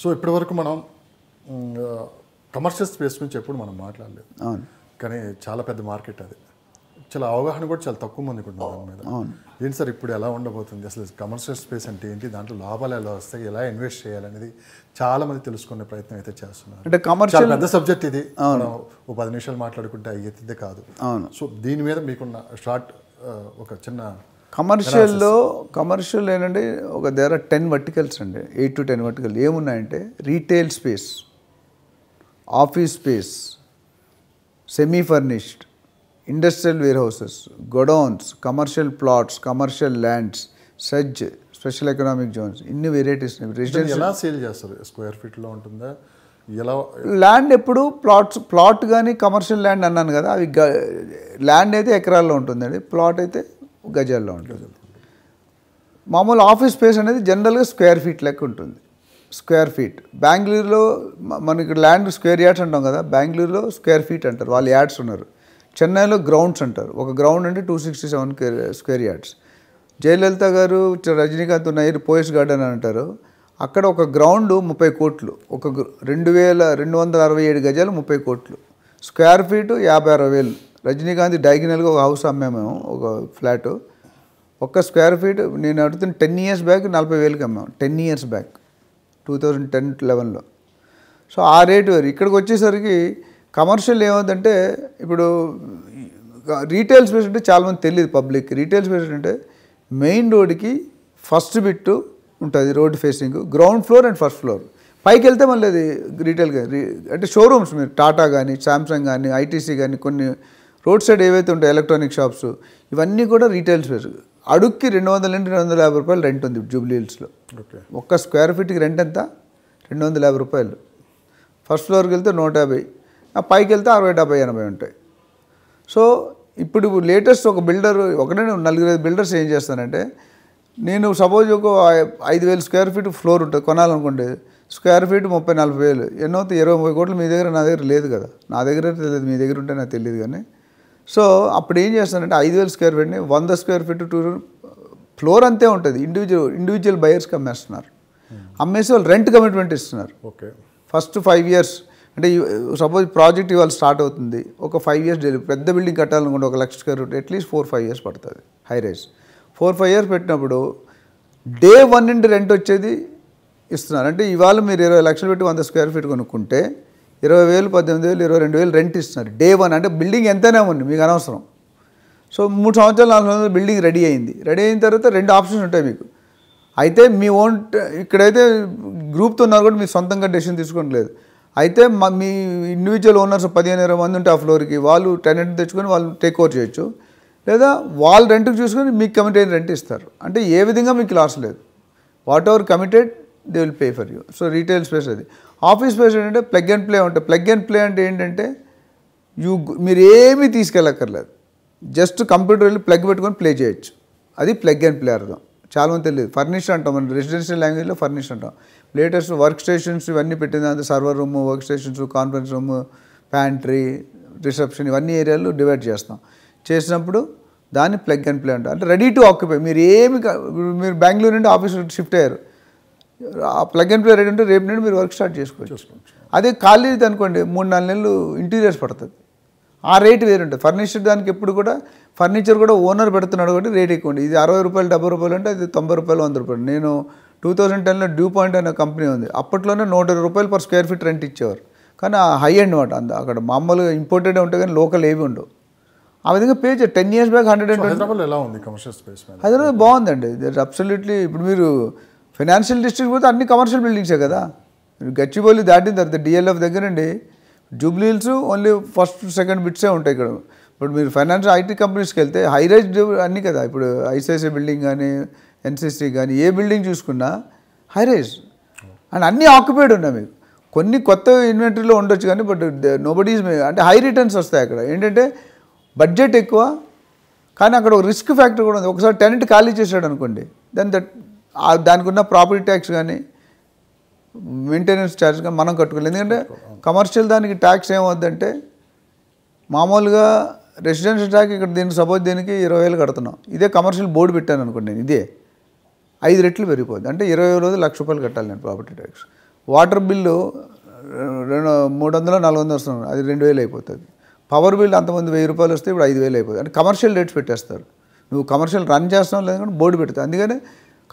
So ఇప్పటివరకు మనం commercial space గురించి ఎప్పుడు మనం మాట్లాడలేదు. అవును. కానీ చాలా పెద్ద మార్కెట్ అది. చాలా అవగాహన కూడా చాలా తక్కువ మందికి ఉంటుంది దాని మీద. ఏంటి సార్ ఇప్పుడు ఎలా ఉండబోతుంది, అసలు కమర్షియల్ స్పేస్ అంటే ఏంటి, దాంట్లో లాభాలు ఎలా వస్తాయి, ఎలా ఇన్వెస్ట్ చేయాలనేది చాలా మంది తెలుసుకునే ప్రయత్నం అయితే చేస్తున్నారు. అంటే కమర్షియల్ పెద్ద సబ్జెక్ట్ ఇది. ఓ 10 నిమిషాలు మాట్లాడుకుంటే అయ్యేదే కాదు. సో దీని మీద మీకున్న షార్ట్ ఒక చిన్న కమర్షియల్ ఏంటంటే దేర్ ఆర్ 10 వర్టికల్స్ అండి, 8 to 10 వర్టికల్. ఏమున్నాయంటే retail space, office space, semi furnished, industrial warehouses, godowns, commercial plots, commercial lands, SEZ, special economic zones, ఇన్ని వెరైటీస్. ఎలా సేల్ చేస్తారు? స్క్వేర్ ఫీట్లో ఉంటుందా? ఎలా ల్యాండ్ ఎప్పుడు ప్లాట్ కానీ కమర్షియల్ ల్యాండ్ అన్నాను కదా, అవి ల్యాండ్ అయితే ఎకరాల్లో ఉంటుందండి, ప్లాట్ అయితే గజాల్లో ఉంటుంది. మామూలు ఆఫీస్ స్పేస్ అనేది జనరల్గా స్క్వేర్ ఫీట్ లెక్క ఉంటుంది. స్క్వేర్ ఫీట్ బెంగళూరులో మనకి ల్యాండ్ స్క్వేర్ యార్డ్స్ అంటాం కదా, బెంగళూరులో స్క్వేర్ ఫీట్ అంటారు, వాళ్ళు యార్డ్స్ ఉన్నారు. చెన్నైలో గ్రౌండ్స్ అంటారు, ఒక గ్రౌండ్ అంటే 267 స్క్వేర్ యార్డ్స్. జయలలిత గారు, రజనీకాంత్ ఉన్న పోయస్ గార్డెన్ అని అంటారు, అక్కడ ఒక గ్రౌండ్ 30 కోట్లు, ఒక 2267 గజాలు 30 కోట్లు, స్క్వేర్ ఫీటు 50-60 వేలు. రజనీకాంత్ డయాగ్నల్గా ఒక హౌస్ అమ్మాము, ఒక ఫ్లాటు, ఒక్క స్క్వేర్ ఫీట్ నేను అడుగుతున్న 10 years బ్యాక్ 40,000కి అమ్మాము. 10 years బ్యాక్ 2010-11లో. సో ఆ రేటు వేరు. ఇక్కడికి వచ్చేసరికి కమర్షియల్ ఏమవుతుందంటే, ఇప్పుడు రీటైల్ స్పేస్ అంటే చాలామంది తెలియదు పబ్లిక్. రీటైల్ స్పేస్ అంటే మెయిన్ రోడ్కి ఫస్ట్ బిట్టు ఉంటుంది, road facing, ground floor and first floor. పైకి వెళ్తే మళ్ళీ అది రీటైల్గా అంటే షోరూమ్స్, మీరు టాటా కానీ, శాంసంగ్ కానీ, ఐటీసీ కానీ, కొన్ని రోడ్ సైడ్ ఏవైతే ఉంటాయి ఎలక్ట్రానిక్ షాప్స్, ఇవన్నీ కూడా రీటైల్ స్పేస్. అడుక్కి 200 నుండి 250 రూపాయలు రెంట్ ఉంది జూబ్లీ హిల్స్లో. ఒక్క స్క్వేర్ ఫీట్కి రెంట్ ఎంత? 250 రూపాయలు. ఫస్ట్ ఫ్లోర్కి వెళ్తే 150, ఆ పైకి వెళ్తే 60, 70, 80 ఉంటాయి. సో ఇప్పుడు లేటెస్ట్ ఒక బిల్డర్, ఒకటే 4-5 బిల్డర్స్ ఏం చేస్తానంటే, నేను సపోజ్ ఒక 5,000 స్క్వేర్ ఫీట్ ఫ్లోర్ ఉంటుంది కొనాలనుకోండి, స్క్వేర్ ఫీట్ 30-40 వేలు ఎన్నవుతుంది? 20-30 కోట్లు మీ దగ్గర, నా దగ్గర లేదు కదా. నా దగ్గర తెలియదు, మీ దగ్గర ఉంటే నాకు తెలియదు. కానీ సో అప్పుడు ఏం చేస్తానంటే 5,000 స్క్వేర్ ఫీట్ని 100 స్క్వేర్ ఫీట్ ఫ్లోర్ అంతే ఉంటుంది, ఇండివిజువల్ బయర్స్కి అమ్మేస్తున్నారు. అమ్మేసి వాళ్ళు రెంట్ కమిట్మెంట్ ఇస్తున్నారు. ఫస్ట్ 5 years అంటే సపోజ్ ప్రాజెక్ట్ ఇవాళ స్టార్ట్ అవుతుంది, ఒక 5 years డెలివరీ. పెద్ద బిల్డింగ్ కట్టాలనుకుంటే 1 లక్ష స్క్వేర్ ఫీట్ అట్లీస్ట్ 4-5 years పడుతుంది హై రైజ్. 4-5 years పెట్టినప్పుడు డే 1 నుండి రెంట్ వచ్చేది ఇస్తున్నారు. అంటే ఇవాళ మీరు 20 లక్షలు పెట్టి 100 స్క్వేర్ ఫీట్ కొనుక్కుంటే 20,000, 18,000, 22,000 రెంట్ ఇస్తున్నారు డే 1. అంటే బిల్డింగ్ ఎంతైనా ఉంది, మీకు అనవసరం. సో 3 సంవత్సరాలు 4 సంవత్సరాలు బిల్డింగ్ రెడీ అయింది. రెడీ అయిన తర్వాత 2 ఆప్షన్స్ ఉంటాయి మీకు. అయితే మీ ఓన్, ఇక్కడైతే గ్రూప్తో ఉన్నారు కూడా మీరు సొంతంగా డెసిషన్ తీసుకోవట్లేదు. అయితే మీ ఇండివిజువల్ ఓనర్స్ 15-20 మంది ఉంటే ఆ ఫ్లోర్కి, వాళ్ళు టెనెంట్ తెచ్చుకొని వాళ్ళు టేక్ ఓవర్ చేయొచ్చు, లేదా వాళ్ళు రెంట్కి చూసుకొని మీకు కమిటెడ్ రెంట్ ఇస్తారు. అంటే ఏ విధంగా మీకు లాస్ లేదు. What ever committed they will pay for you. So retail space అది. ఆఫీస్ స్పేస్ ఏంటంటే ప్లగ్ అండ్ ప్లే ఉంటాయి. ప్లగ్ అండ్ ప్లే అంటే ఏంటంటే మీరు ఏమీ తీసుకెళ్ళక్కర్లేదు, జస్ట్ కంప్యూటర్ వెళ్ళి ప్లగ్ పెట్టుకొని ప్లే చేయొచ్చు. అది ప్లగ్ అండ్ ప్లే అర్థం. చాలామంది తెలియదు. ఫర్నిష్ అంటాం, మన రెసిడెన్షియల్ లాంగ్వేజ్లో ఫర్నిష్ అంటాం. లేటెస్ట్ వర్క్ స్టేషన్స్ ఇవన్నీ పెట్టింది, అంతే server room, work stations, conference room, pantry, reception, ఇవన్నీ ఏరియాలు డివైడ్ చేసినప్పుడు దాన్ని ప్లగ్ అండ్ ప్లే అంటారు. అంటే రెడీ టు ఆక్యుపై. మీరు బెంగళూరు నుండి ఆఫీస్ షిఫ్ట్ అయ్యారు, ఆ ప్లగ్ అండ్ ప్లే రెడీ ఉంటే రేపు నుండి మీరు వర్క్ స్టార్ట్ చేసుకోవచ్చు. అదే ఖాళీది అనుకోండి 3-4 నెలలు ఇంటీరియర్స్ పడుతుంది, ఆ రేట్ వేరు ఉంటుంది. ఫర్నిచర్ దానికి ఎప్పుడు కూడా ఫర్నిచర్ కూడా ఓనర్ పెడుతున్నాడు కాబట్టి రేట్ ఎక్కువ ఉంటుంది. ఇది 60 రూపాయలు 70 రూపాయలు అంటే అది 90 రూపాయలు 100 రూపాయలు. నేను 2010లో డ్యూ పాయింట్ అనే కంపెనీ ఉంది, అప్పట్లోనే 120 రూపాయలు పర్ స్క్వేర్ ఫీట్ రెంట్ ఇచ్చేవారు. కానీ ఆ హై ఎండ్ మాట అక్కడ మామూలుగా ఇంపోర్టెడ్ ఉంటాయి కానీ లోకల్ ఏవి ఉండవు. ఆ విధంగా పే 10 years బ్యాక్ 120. హైదరాబాద్ ఎలా ఉంది కమర్షియల్ స్పేస్? హైదరాబాద్ బాగుందండి, అబ్సల్యూట్లీ. ఇప్పుడు మీరు ఫైనాన్షియల్ డిస్ట్రిక్ట్ పోతే అన్ని కమర్షియల్ బిల్డింగ్సే కదా. మీరు గచ్చిబౌలి దాటిన తర్వాత డిఎల్ఎఫ్ దగ్గరండి Jubilee Hills only first second బిట్సే ఉంటాయి ఇక్కడ. ఇప్పుడు మీరు ఫైనాన్షియల్ ఐటీ కంపెనీస్కి వెళ్తే హై రైజ్ అన్నీ కదా. ఇప్పుడు ఐసిఐసిఐ బిల్డింగ్ కానీ, ఎన్సిసి కానీ, ఏ బిల్డింగ్ చూసుకున్నా హై రైజ్ అండ్ అన్నీ ఆక్యుపైడ్ ఉన్నాయి. మీకు కొన్ని కొత్త ఇన్వెంటరీలో ఉండొచ్చు కానీ బట్ నోబడీస్, అంటే హై రిటర్న్స్ వస్తాయి అక్కడ. ఏంటంటే బడ్జెట్ ఎక్కువ కానీ అక్కడ ఒక రిస్క్ ఫ్యాక్టర్ కూడా ఉంది. ఒకసారి టెనెంట్ ఖాళీ చేశాడు అనుకోండి, దానికి ఉన్న ప్రాపర్టీ ట్యాక్స్ కానీ మెయింటెనెన్స్ ఛార్జ్ కానీ మనం కట్టుకోలేదు. ఎందుకంటే కమర్షియల్ దానికి ట్యాక్స్ ఏమవుద్దంటే, మామూలుగా రెసిడెన్షియల్ ట్యాక్స్ ఇక్కడ దీనికి సపోజ్ దీనికి 20,000 కడుతున్నాం. ఇదే కమర్షియల్ బోర్డు పెట్టాను అనుకోండి, నేను ఇదే 5 రెట్లు పెరిగిపోద్ది. అంటే 20 రోజులు 1,00,000 రూపాయలు కట్టాలి నేను ప్రాపర్టీ ట్యాక్స్. వాటర్ బిల్లు 300-400 వస్తుంది, అది 2000 అయిపోతుంది. పవర్ బిల్ అంతమంది 1000 రూపాయలు వస్తే ఇప్పుడు 5000 అయిపోతుంది. అంటే కమర్షియల్ రేట్స్ పెట్టేస్తారు. నువ్వు కమర్షియల్ రన్ చేస్తున్నావు లేదంటే బోర్డు పెడతావు. అందుకని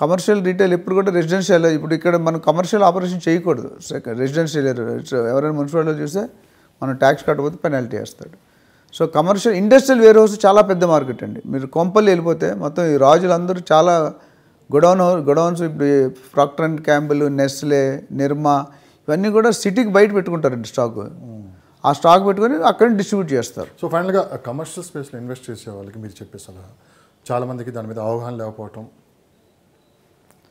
కమర్షియల్ రీటైల్ ఎప్పుడు కూడా రెసిడెన్షియల్, ఇప్పుడు ఇక్కడ మనం కమర్షియల్ ఆపరేషన్ చేయకూడదు. రెసిడెన్షియల్ ఎవరైనా మున్సిపాలిటీలో చూస్తే మనం ట్యాక్స్ కట్టకపోతే పెనాల్టీ వేస్తాడు. So commercial industrial warehouse చాలా పెద్ద మార్కెట్ అండి. మీరు కొంపల్లి వెళ్ళిపోతే మొత్తం ఈ రాజులందరూ చాలా గొడౌన్స్ ఇప్పుడు ప్రాక్టర్ అండ్ క్యాంబెల్, నెస్లే, నిర్మా ఇవన్నీ కూడా సిటీకి బయట పెట్టుకుంటారండి స్టాక్. ఆ స్టాక్ పెట్టుకొని అక్కడ డిస్ట్రిబ్యూట్ చేస్తారు. సో ఫైనల్గా కమర్షియల్ స్పేస్లో ఇన్వెస్ట్ చేసే వాళ్ళకి మీరు చెప్పే సలహా, చాలామందికి దాని మీద అవగాహన లేకపోవటం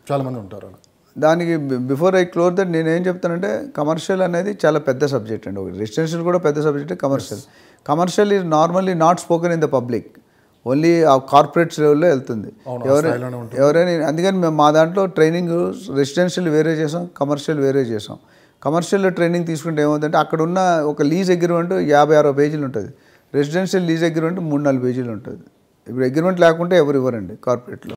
చాలామంది ఉంటారు. దానికి బిఫోర్ ఐ క్లోజ్ దట్ నేనేం చెప్తానంటే కమర్షియల్ అనేది చాలా పెద్ద సబ్జెక్ట్ అండి. ఒకటి రెసిడెన్షియల్ కూడా పెద్ద subject. Commercial is normally not spoken in the public, only ఆ కార్పొరేట్స్ లెవెల్లో వెళ్తుంది ఎవరైనా. అందుకని మేము మా దాంట్లో ట్రైనింగ్ రెసిడెన్షియల్ వేరే చేసాం, కమర్షియల్ వేరే చేసాం. కమర్షియల్లో ట్రైనింగ్ తీసుకుంటే ఏమవుతుందంటే అక్కడ ఉన్న ఒక లీజ్ అగ్రిమెంట్ 50-60 పేజీలు ఉంటుంది. రెసిడెన్షియల్ లీజ్ అగ్రిమెంట్ 3-4 పేజీలు ఉంటుంది. ఇప్పుడు అగ్రిమెంట్ లేకుంటే ఎవరు ఇవ్వరండి కార్పొరేట్లో.